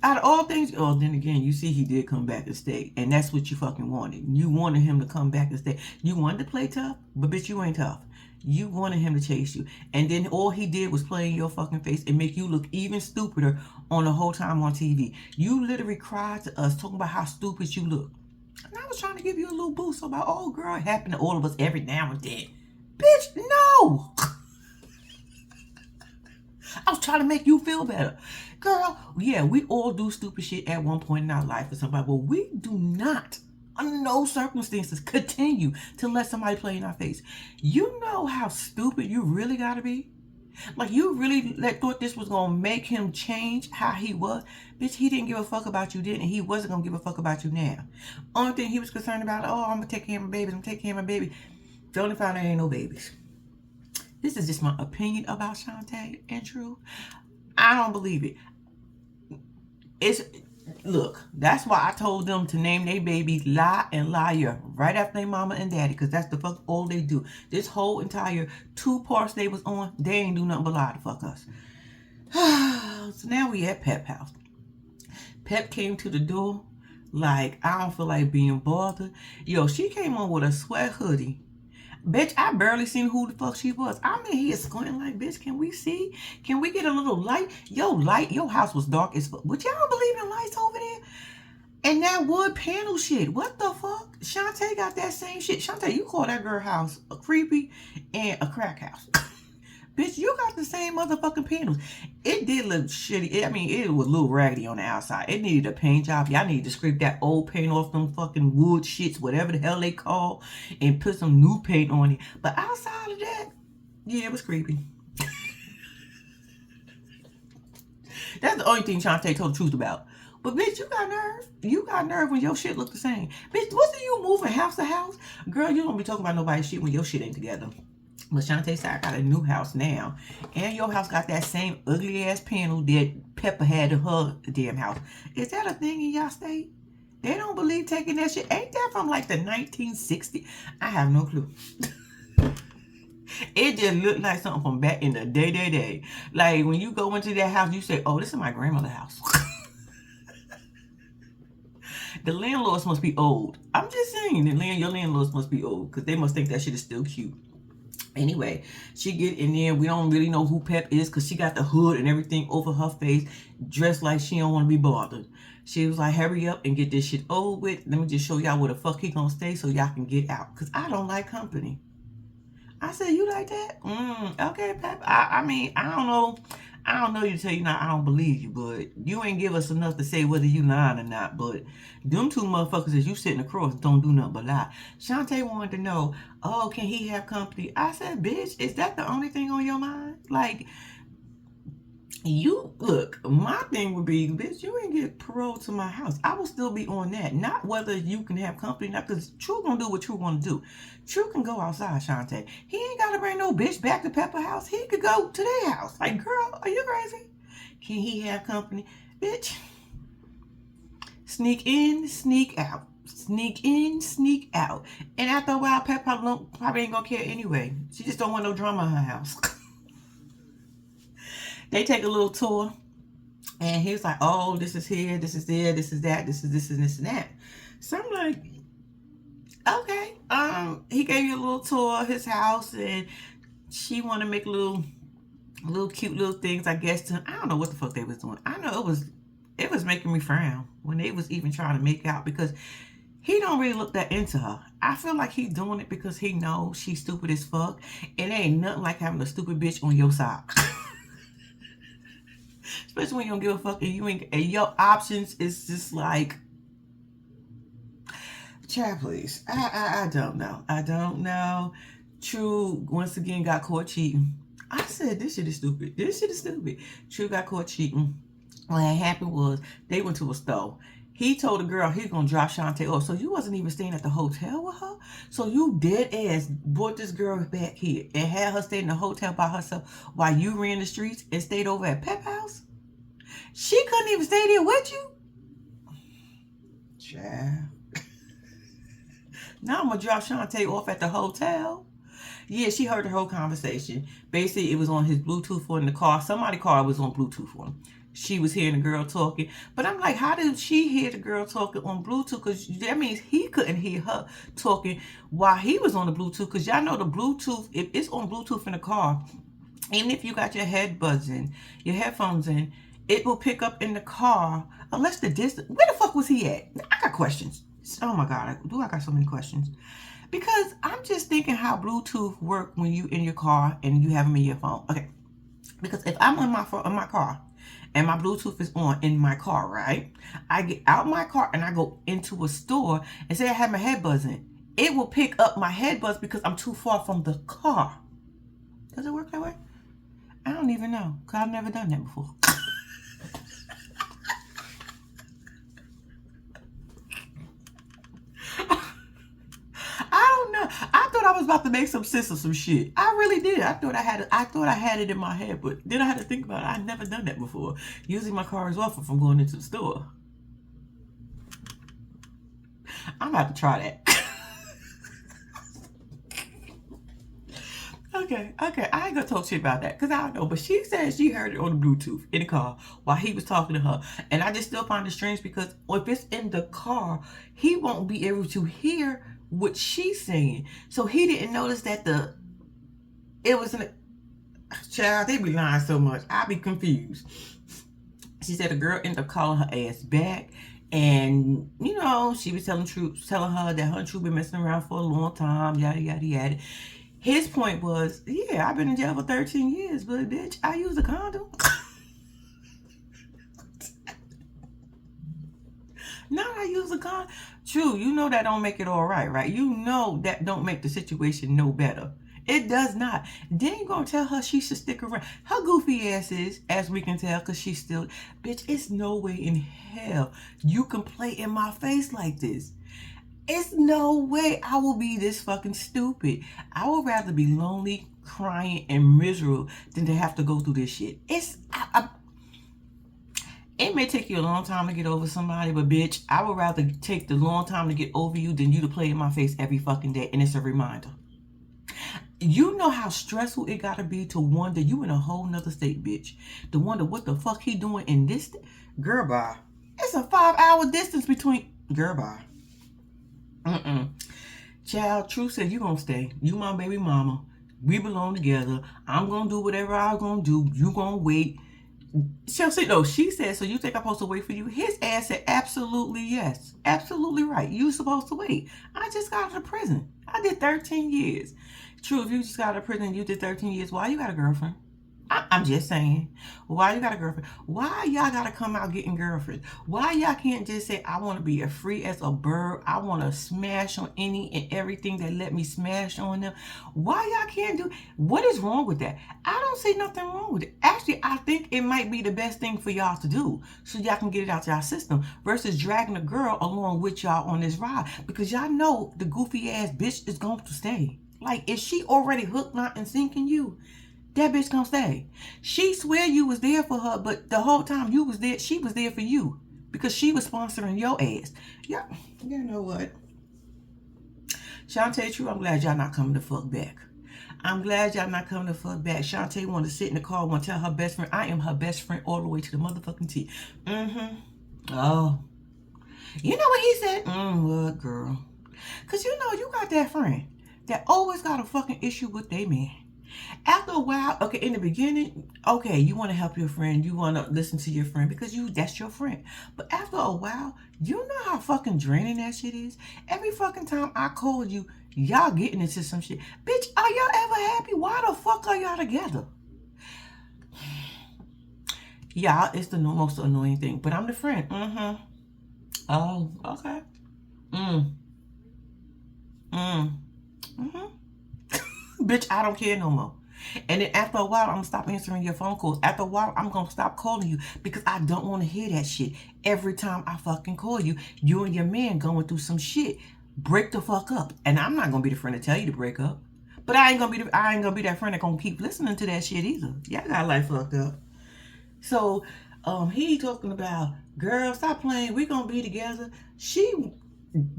out of all things, oh, then again, you see he did come back and stay. And that's what you fucking wanted. You wanted him to come back and stay. You wanted to play tough, but bitch, you ain't tough. You wanted him to chase you. And then all he did was play in your fucking face and make you look even stupider on the whole time on TV. You literally cried to us talking about how stupid you look. And I was trying to give you a little boost about, oh girl, it happened to all of us every now and then. Bitch, no! I was trying to make you feel better. Girl, yeah, we all do stupid shit at one point in our life for somebody, but we do not, under no circumstances, continue to let somebody play in our face. You know how stupid you really gotta be? Like, you really thought this was gonna make him change how he was? Bitch, he didn't give a fuck about you then, and he wasn't gonna give a fuck about you now. Only thing he was concerned about, oh, I'm gonna take care of my babies, The only find there ain't no babies. This is just my opinion about Shantae and True. I don't believe it. Look, that's why I told them to name their babies Lie and Liar right after their mama and daddy, because that's the fuck all they do. This whole entire 2 parts they was on, they ain't do nothing but lie to fuck us. So now we at Pep house. Pep came to the door like, I don't feel like being bothered. Yo, she came on with a sweat hoodie. Bitch, I barely seen who the fuck she was. I'm in here squinting like, bitch, can we see? Can we get a little light? Your house was dark as fuck. Would y'all believe in lights over there? And that wood panel shit. What the fuck? Shantae got that same shit. Shantae, you call that girl house a creepy and a crack house. Bitch, you got the same motherfucking panels. It did look shitty. I mean, it was a little raggedy on the outside. It needed a paint job. Y'all need to scrape that old paint off them fucking wood shits, whatever the hell they call, and put some new paint on it. But outside of that, yeah, it was creepy. That's the only thing Shantae told the truth about. But bitch, you got nerve. You got nerve when your shit look the same. Bitch, wasn't you moving house to house? Girl, you don't be talking about nobody's shit when your shit ain't together. But Shantae said, I got a new house now. And your house got that same ugly ass panel that Pepper had in her damn house. Is that a thing in y'all state? They don't believe taking that shit. Ain't that from like the 1960s? I have no clue. It just looked like something from back in the day. Like when you go into that house, you say, oh, this is my grandmother's house. The landlords must be old. I'm just saying, your landlords must be old because they must think that shit is still cute. Anyway, she get in there. We don't really know who Pep is because she got the hood and everything over her face, dressed like she don't want to be bothered. She was like, hurry up and get this shit over with. Let me just show y'all where the fuck he gonna stay so y'all can get out. Because I don't like company. I said, you like that? Okay, Pep. I mean, I don't know. I don't know you to tell you now, I don't believe you, but you ain't give us enough to say whether you lying or not. But them two motherfuckers as you sitting across don't do nothing but lie. Shantae wanted to know, oh, can he have company? I said, bitch, is that the only thing on your mind? Like, you, look, my thing would be, bitch, you ain't get parole to my house. I will still be on that. Not whether you can have company or not, because True gonna do what True wanna do. True can go outside, Shantae. He ain't gotta bring no bitch back to Pepper house. He could go to their house. Like, girl, are you crazy? Can he have company? Bitch, sneak in, sneak out. Sneak in, sneak out. And after a while, Pepper probably ain't gonna care anyway. She just don't want no drama in her house. They take a little tour, and he was like, oh, this is here, this is there, this is that, this is this and this and that. So I'm like, okay. He gave you a little tour of his house, and she want to make little cute little things, I guess, to him. I don't know what the fuck they was doing. I know it was making me frown when they was even trying to make out, because he don't really look that into her. I feel like he's doing it because he knows she's stupid as fuck, and there ain't nothing like having a stupid bitch on your side. Especially when you don't give a fuck and you ain't, and your options is just like, child, please. I don't know. I don't know. True, once again, got caught cheating. I said, this shit is stupid. This shit is stupid. True got caught cheating. What happened was, they went to a store. He told the girl he was going to drop Shantae off. So you wasn't even staying at the hotel with her? So you dead ass brought this girl back here and had her stay in the hotel by herself while you ran the streets and stayed over at Pep House? She couldn't even stay there with you? Child. Now I'm going to drop Shantae off at the hotel. Yeah, she heard the whole conversation. Basically, it was on his Bluetooth in the car. Somebody's car was on Bluetooth for him. She was hearing the girl talking. But I'm like, how did she hear the girl talking on Bluetooth? Because that means he couldn't hear her talking while he was on the Bluetooth. Because y'all know the Bluetooth, if it's on Bluetooth in the car, even if you got your headbuds in, your headphones in, it will pick up in the car unless the distance. Where the fuck was he at? I got questions. Oh my God, I got so many questions. Because I'm just thinking how Bluetooth work when you in your car and you have them in your phone. Okay, because if I'm in my car and my Bluetooth is on in my car, right? I get out my car and I go into a store and say I have my headbuds in. It will pick up my headbuds because I'm too far from the car. Does it work that way? I don't even know, because I've never done that before. I thought I was about to make some sense of some shit. I really did. I thought I had it in my head, but then I had to think about it. I'd never done that before. Using my car as well from going into the store. I'm about to try that. Okay. I ain't gonna talk shit about that because I don't know. But she said she heard it on the Bluetooth in the car while he was talking to her. And I just still find it strange because if it's in the car, he won't be able to hear what she's saying. So he didn't notice that it was in a child, they be lying so much. I be confused. She said the girl ended up calling her ass back. And, you know, she was telling her that her and True been messing around for a long time, yada, yada, yada. His point was, yeah, I've been in jail for 13 years, but bitch, I use a condom. Not I use a condom. True, you know that don't make it all right, right? You know that don't make the situation no better. It does not. Then you gonna tell her she should stick around. Her goofy ass is, as we can tell, because she's still, bitch, it's no way in hell you can play in my face like this. It's no way I will be this fucking stupid. I would rather be lonely, crying, and miserable than to have to go through this shit. It may take you a long time to get over somebody, but bitch, I would rather take the long time to get over you than you to play in my face every fucking day. And it's a reminder. You know how stressful it gotta be to wonder you in a whole nother state, bitch. To wonder what the fuck he doing in this. Girl, bye. It's a 5-hour distance between. Girl, bye. Child, Truth said you gonna stay. You my baby mama. We belong together. I'm gonna do whatever I'm gonna do. You gonna wait. Chelsea, no, she said, so you think I'm supposed to wait for you? His ass said, absolutely yes. Absolutely right. You supposed to wait. I just got out of prison. I did 13 years. True, if you just got out of prison and you did 13 years, why you got a girlfriend? I'm just saying. Why you got a girlfriend? Why y'all gotta come out getting girlfriends? Why y'all can't just say, I want to be as free as a bird. I want to smash on any and everything that let me smash on them. Why y'all can't do? What is wrong with that? I don't see nothing wrong with it. Actually, I think it might be the best thing for y'all to do so y'all can get it out y'all system versus dragging a girl along with y'all on this ride, because y'all know the goofy ass bitch is going to stay. Like, if she already hooked, not and sinking you, that bitch gonna stay. She swear you was there for her, but the whole time you was there, she was there for you because she was sponsoring your ass. Yeah, you know what? Shantae, True, I'm glad y'all not coming to fuck back. I'm glad y'all not coming to fuck back. Shantae wanted to sit in the car, want to tell her best friend, I am her best friend all the way to the motherfucking T. Oh. You know what he said? What, girl? Because you know you got that friend that always got a fucking issue with their man. After a while, okay, in the beginning, okay, you want to help your friend, you want to listen to your friend because that's your friend. But after a while, you know how fucking draining that shit is? Every fucking time I call you, y'all getting into some shit. Bitch, are y'all ever happy? Why the fuck are y'all together? Y'all, it's the most annoying thing. But I'm the friend. Oh, okay. Bitch, I don't care no more. And then after a while, I'm gonna stop answering your phone calls. After a while, I'm gonna stop calling you because I don't want to hear that shit. Every time I fucking call you, you and your man going through some shit. Break the fuck up. And I'm not gonna be the friend to tell you to break up. But I ain't gonna be that friend that gonna keep listening to that shit either. Y'all got life fucked up. So he talking about, girl, stop playing. We gonna be together. She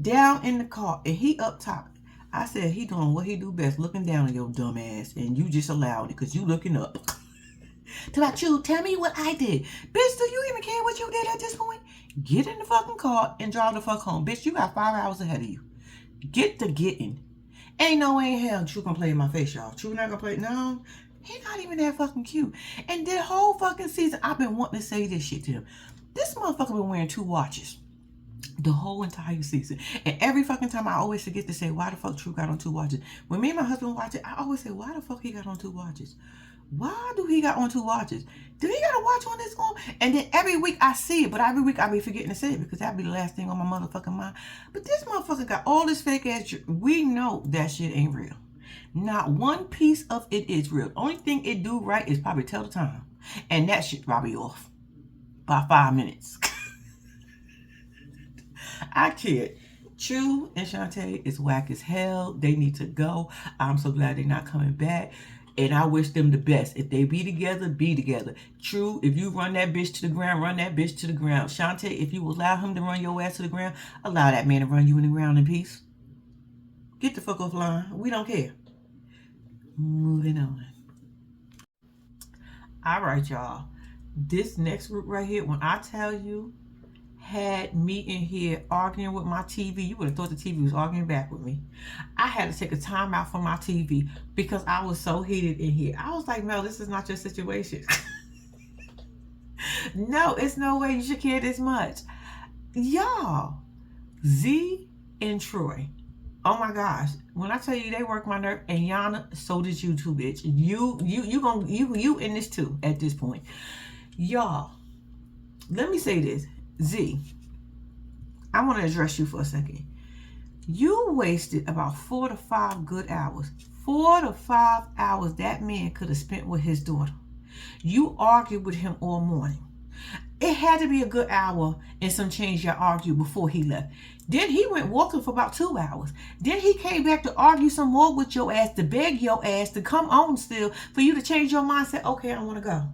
down in the car and he up top. I said, he doing what he do best, looking down on your dumb ass, and you just allowed it because you looking up. Tell me what I did. Bitch, do you even care what you did at this point? Get in the fucking car and drive the fuck home. Bitch, you got 5 hours ahead of you. Get the getting. Ain't no way in hell True gonna play in my face, y'all. True not gonna play. No, he not even that fucking cute. And the whole fucking season, I've been wanting to say this shit to him. This motherfucker been wearing 2 watches. The whole entire season. And every fucking time I always forget to say why the fuck True got on 2 watches. When me and my husband watch it, I always say, why the fuck he got on 2 watches? Why do he got on 2 watches? Do he got a watch on this arm? And then every week I see it, but every week I be forgetting to say it because that'd be the last thing on my motherfucking mind. But this motherfucker got all this fake ass. We know that shit ain't real. Not one piece of it is real. The only thing it do right is probably tell the time. And that shit probably off by 5 minutes. I kid. True and Shantae is whack as hell. They need to go. I'm so glad they're not coming back. And I wish them the best. If they be together, be together. True, if you run that bitch to the ground, run that bitch to the ground. Shantae, if you allow him to run your ass to the ground, allow that man to run you in the ground in peace. Get the fuck offline. We don't care. Moving on. All right, y'all. This next group right here, when I tell you, had me in here arguing with my TV. You would have thought the TV was arguing back with me. I had to take a time out from my TV because I was so heated in here. I was like, no, this is not your situation. No, it's no way you should care this much. Y'all, Z and Troy, Oh my gosh. When I tell you they work my nerve, and Yana, so did you too, bitch. You in this too at this point. Y'all, let me say this. Z, I want to address you for a second. You wasted about 4 to 5 good hours. 4 to 5 hours that man could have spent with his daughter. You argued with him all morning. It had to be a good hour and some change y'all argued before he left. Then he went walking for about 2 hours. Then he came back to argue some more with your ass, to beg your ass to come on still, for you to change your mind. Say, okay, I want to go.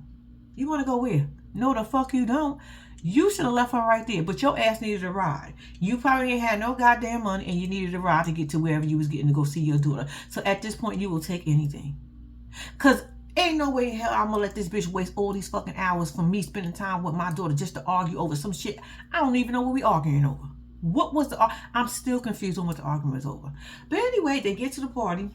You want to go where? No, the fuck you don't. You should have left her right there, but your ass needed a ride. You probably ain't had no goddamn money, and you needed a ride to get to wherever you was getting to go see your daughter. So at this point, you will take anything. Because ain't no way in hell I'm gonna let this bitch waste all these fucking hours from me spending time with my daughter just to argue over some shit. I don't even know what we arguing over. What was the... I'm still confused on what the argument is over. But anyway, they get to the party.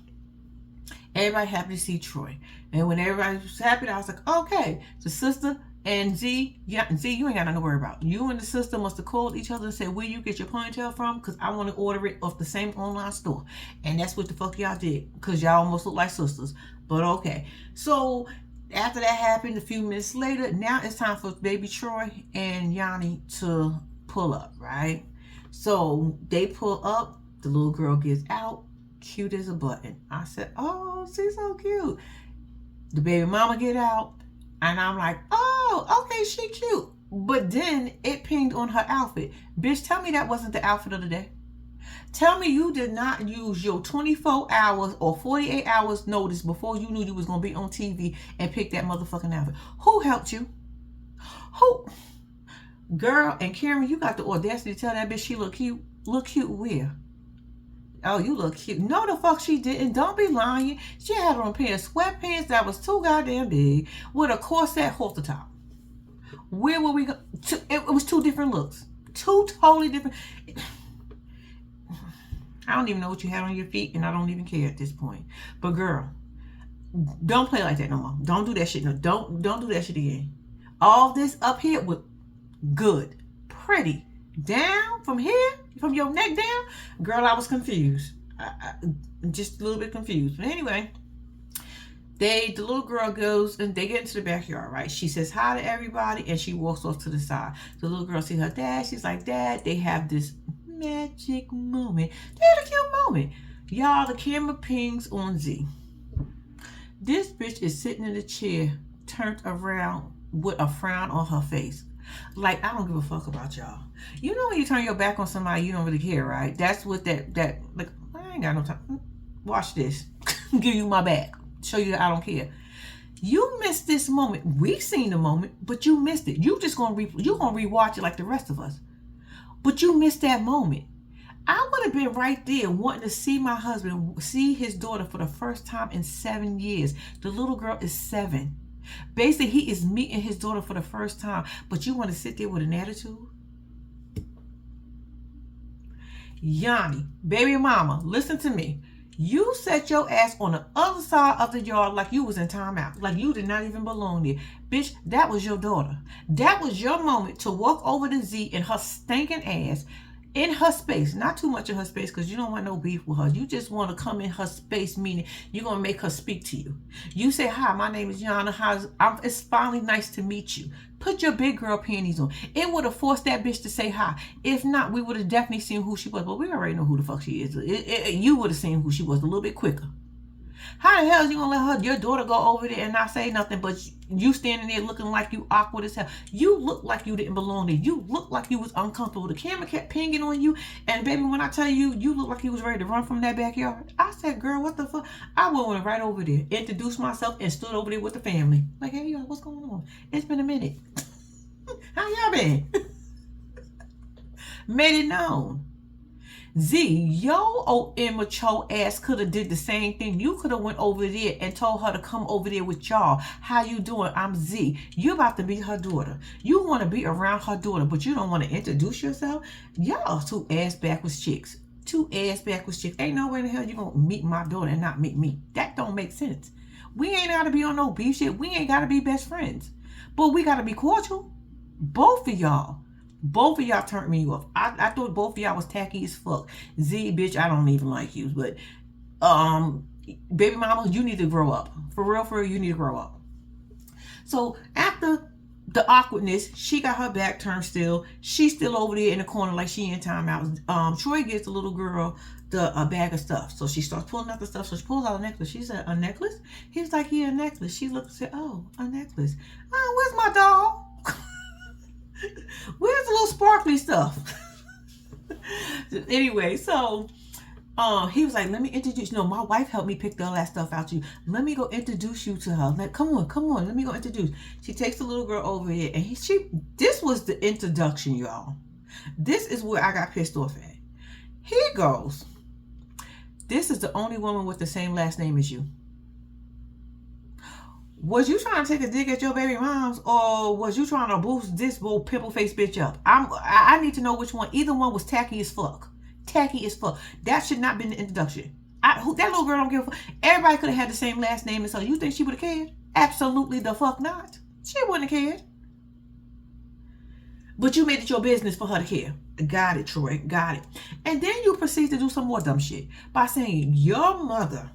Everybody happy to see Troy. And when everybody was happy, I was like, okay, the sister and Z, Z, you ain't got nothing to worry about. You and the sister must have called each other and said, where you get your ponytail from? Because I want to order it off the same online store. And that's what the fuck y'all did. Because y'all almost look like sisters. But okay. So after that happened, a few minutes later, now it's time for baby Troy and Yanni to pull up, right? So they pull up. The little girl gets out. Cute as a button. I said, oh, she's so cute. The baby mama get out. And I'm like, oh, okay, she cute. But then it pinged on her outfit. Bitch, tell me that wasn't the outfit of the day. Tell me you did not use your 24 hours or 48 hours notice before you knew you was going to be on TV and pick that motherfucking outfit. Who helped you? Who? Girl, and Karen, you got the audacity to tell that bitch she look cute. Look cute where? Oh, you look cute. No, the fuck she didn't. Don't be lying. She had on a pair of sweatpants that was too goddamn big with a corset halter top. Where were we go? It was 2 different looks. 2 totally different. I don't even know what you had on your feet, and I don't even care at this point. But girl, don't play like that no more. Don't do that shit. No, don't do that shit again. All this up here was good, pretty. Down from here, from your neck down, girl, I was confused. Just a little bit confused. But anyway, the little girl goes and they get into the backyard, right? She says hi to everybody and she walks off to the side. The little girl sees her dad. She's like, Dad. They have this magic moment. They had a cute moment. Y'all, the camera pings on Z. This bitch is sitting in the chair, turned around with a frown on her face. Like, I don't give a fuck about y'all. You know when you turn your back on somebody, you don't really care, right? That's what that like, I ain't got no time. Watch this. Give you my back. Show you that I don't care. You missed this moment. We seen the moment, but you missed it. You just gonna rewatch it like the rest of us. But you missed that moment. I would have been right there wanting to see my husband, see his daughter for the first time in 7 years. The little girl is 7. Basically, he is meeting his daughter for the first time, but you want to sit there with an attitude? Yanni, baby mama, listen to me. You set your ass on the other side of the yard like you was in timeout, like you did not even belong there. Bitch, that was your daughter. That was your moment to walk over to Z and her stinking ass in her space. Not too much in her space because you don't want no beef with her. You just want to come in her space, meaning you're going to make her speak to you. You say, hi, my name is Yana. It's finally nice to meet you. Put your big girl panties on. It would have forced that bitch to say hi. If not, we would have definitely seen who she was. But we already know who the fuck she is. You would have seen who she was a little bit quicker. How the hell is you gonna let your daughter go over there and not say nothing, but you standing there looking like you awkward as hell? You look like you didn't belong there. You look like you was uncomfortable. The camera kept pinging on you, and baby, when I tell you, you look like you was ready to run from that backyard. I said, girl, what the fuck? I went right over there, introduced myself, and stood over there with the family. Like, hey, y'all, what's going on? It's been a minute. How y'all been? Made it known. Z, your old immature ass could have did the same thing. You could have went over there and told her to come over there with y'all. How you doing? I'm Z. You about to be her daughter. You want to be around her daughter, but you don't want to introduce yourself? Y'all 2 ass backwards chicks. 2 ass backwards chicks. Ain't no way in the hell you gonna meet my daughter and not meet me. That don't make sense. We ain't gotta be on no beef shit. We ain't gotta be best friends. But we gotta be cordial. Both of y'all. Both of y'all turned me off. I thought both of y'all was tacky as fuck. Z, bitch, I don't even like you. But baby mama, you need to grow up. For real, you need to grow up. So after the awkwardness, she got her back turned still. She's still over there in the corner like she in timeout. Troy gets the little girl a bag of stuff. So she starts pulling out the stuff. So she pulls out a necklace. She said, a necklace? He's like, yeah, a necklace. She looked and said, oh, a necklace. Oh, where's my doll? Where's the little sparkly stuff? Anyway, so he was like, let me introduce you. No, my wife helped me pick all that stuff out to you. Let me go introduce you to her. Like, come on, let me go introduce. She takes the little girl over here, and this was the introduction, y'all. This is where I got pissed off at. He goes, this is the only woman with the same last name as you. Was you trying to take a dig at your baby moms, or was you trying to boost this little pimple face bitch up? I need to know which one. Either one was tacky as fuck. Tacky as fuck. That should not been the introduction. That little girl don't give a fuck. Everybody could have had the same last name as her. You think she would have cared? Absolutely the fuck not. She wouldn't have cared. But you made it your business for her to care. Got it, Troy. Got it. And then you proceed to do some more dumb shit by saying your mom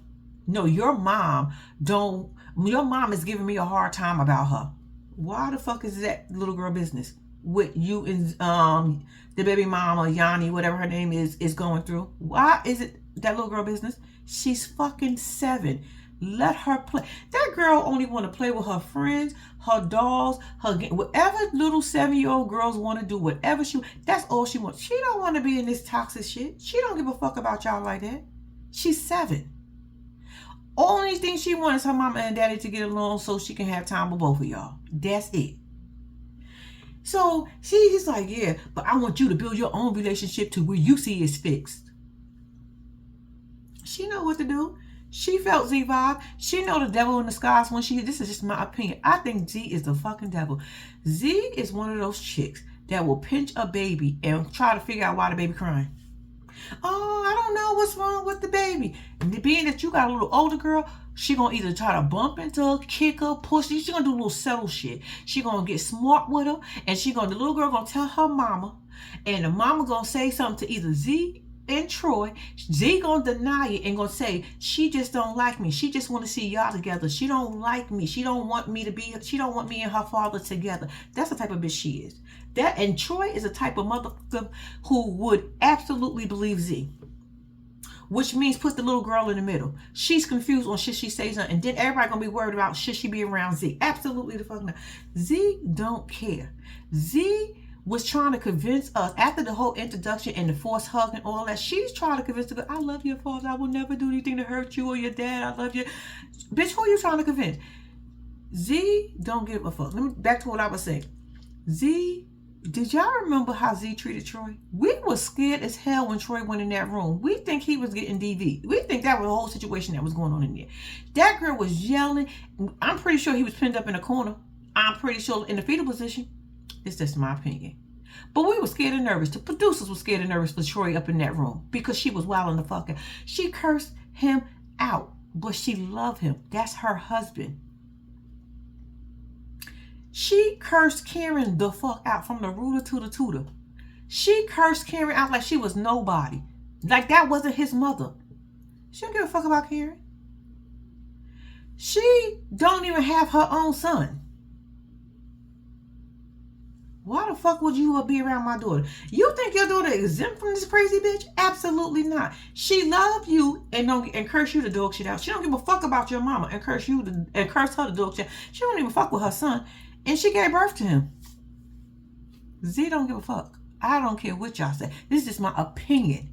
is giving me a hard time about her. Why the fuck is that little girl business with you and the baby mama, Yanni, whatever her name is going through? Why is it that little girl business? She's fucking 7. Let her play. That girl only want to play with her friends, her dolls, her game. Whatever little 7-year-old girls want to do, whatever that's all she wants. She don't want to be in this toxic shit. She don't give a fuck about y'all like that. She's 7. Only thing she wants is her mama and daddy to get along so she can have time with both of y'all. That's it. So he's like, yeah, but I want you to build your own relationship to where you see it's fixed. She know what to do. She felt Z vibe. She know the devil in the skies when this is just my opinion. I think Z is the fucking devil. Z is one of those chicks that will pinch a baby and try to figure out why the baby crying. Oh, I don't know what's wrong with the baby. And being that you got a little older girl, she gonna either try to bump into her, kick her, push her. She gonna do a little subtle shit. She gonna get smart with her, and the little girl gonna tell her mama, and the mama gonna say something to either Z and Troy. Z gonna deny it and gonna say she just don't like me. She just want to see y'all together. She don't like me. She don't want me and her father together. That's the type of bitch she is. And Troy is a type of motherfucker who would absolutely believe Z, which means put the little girl in the middle. She's confused on should she say something, and then everybody gonna be worried about should she be around Z. Absolutely the fuck not. Z don't care. Z was trying to convince us after the whole introduction and the forced hug and all that. She's trying to convince her, I love your father. I will never do anything to hurt you or your dad. I love you. Bitch, who are you trying to convince? Z don't give a fuck. Let me back to what I was saying. Z, did y'all remember how Z treated Troy? We were scared as hell when Troy went in that room. We think he was getting DV. We think that was the whole situation that was going on in there. That girl was yelling. I'm pretty sure he was pinned up in a corner. I'm pretty sure in the fetal position. It's just my opinion. But we were scared and nervous. The producers were scared and nervous for Troy up in that room because she was wilding the fuck out. She cursed him out, but she loved him. That's her husband. She cursed Karen the fuck out from the rooter to the tutor. She cursed Karen out like she was nobody. Like that wasn't his mother. She don't give a fuck about Karen. She don't even have her own son. Why the fuck would you be around my daughter? You think your daughter is exempt from this crazy bitch? Absolutely not. She love you and curse you the dog shit out. She don't give a fuck about your mama and curse her the dog shit out. She don't even fuck with her son. And she gave birth to him. Z don't give a fuck. I don't care what y'all say. This is just my opinion.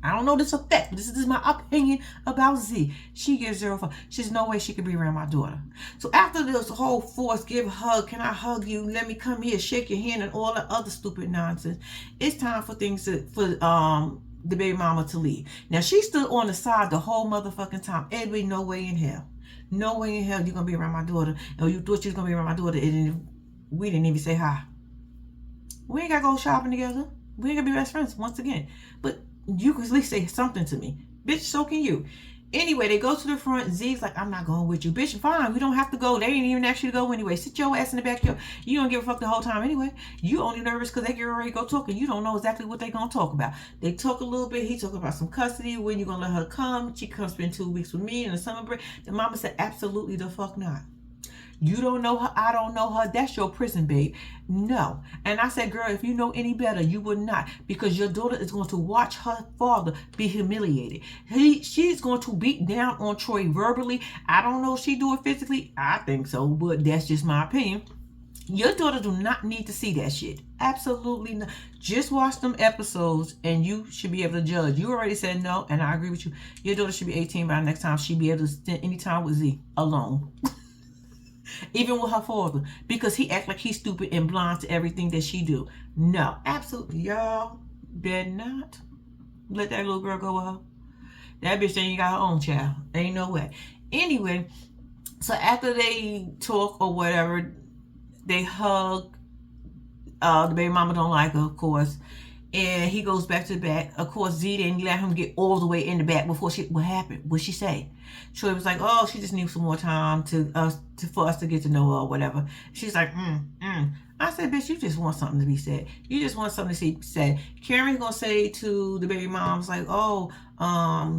I don't know this effect, but this is my opinion about Z. She gives 0 fuck. There's no way she could be around my daughter. So after this whole force, give a hug, can I hug you? Let me come here, shake your hand, and all the other stupid nonsense. It's time for the baby mama to leave. Now she stood on the side the whole motherfucking time. Edwin, no way in hell. No way in hell you're gonna be around my daughter. Or you thought you was gonna be around my daughter, and we didn't even say hi. We ain't gotta go shopping together. We ain't gonna be best friends once again. But you can at least say something to me. Bitch, so can you. Anyway, they go to the front. Z's like, I'm not going with you. Bitch, fine. We don't have to go. They ain't even ask you to go anyway. Sit your ass in the backyard. You don't give a fuck the whole time anyway. You only nervous because they get ready to go talk and you don't know exactly what they going to talk about. They talk a little bit. He talk about some custody. When you going to let her come? She come spend 2 weeks with me in the summer break. The mama said, absolutely the fuck not. You don't know her. I don't know her. That's your prison, babe. No. And I said, girl, if you know any better, you would not. Because your daughter is going to watch her father be humiliated. She's going to beat down on Troy verbally. I don't know if she do it physically. I think so, but that's just my opinion. Your daughter do not need to see that shit. Absolutely not. Just watch them episodes and you should be able to judge. You already said no, and I agree with you. Your daughter should be 18 by next time. She'd be able to spend any time with Z alone. Even with her father, because he act like he's stupid and blind to everything that she do. No, absolutely, y'all better not let that little girl go with her. That bitch ain't got her own child. Ain't no way. Anyway, so after they talk or whatever, they hug. The baby mama don't like her, of course. And he goes back to the back. Of course, Z didn't let him get all the way in the back before what happened? What'd she say? Troy was like, oh, she just needs some more time for us to get to know her or whatever. She's like, I said, bitch, you just want something to be said. You just want something to be said. Karen's gonna say to the baby mom's like, oh,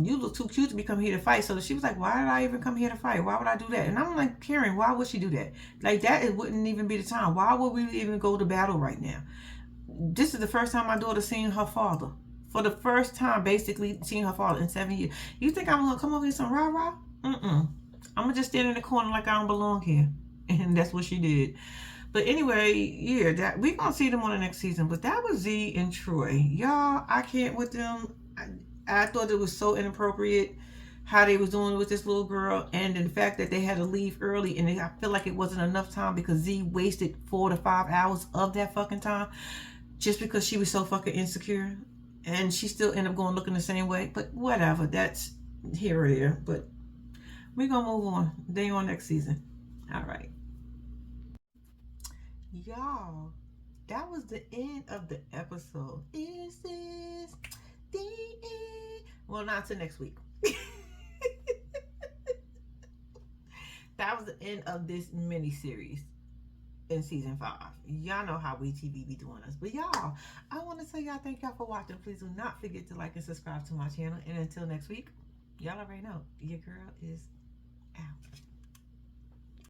you look too cute to be coming here to fight. So she was like, why did I even come here to fight? Why would I do that? And I'm like, Karen, why would she do that? Like, that it wouldn't even be the time. Why would we even go to battle right now? This is the first time my daughter seen her father. For the first time, basically, seeing her father in 7 years. You think I'm going to come over here some rah-rah? I'm going to just stand in the corner like I don't belong here. And that's what she did. But anyway, yeah, we're going to see them on the next season. But that was Z and Troy. Y'all, I can't with them. I thought it was so inappropriate how they was doing it with this little girl. And the fact that they had to leave early. And I feel like it wasn't enough time because Z wasted 4 to 5 hours of that fucking time. Just because she was so fucking insecure. And she still ended up going looking the same way. But whatever. That's here or there. But we're going to move on. They on next season. All right. Y'all, that was the end of the episode. Is this the end? Well, not until next week. That was the end of this mini-series. In season 5. Y'all know how we TV be doing us. But y'all, I want to say y'all thank y'all for watching. Please do not forget to like and subscribe to my channel. And until next week, y'all already know your girl is out.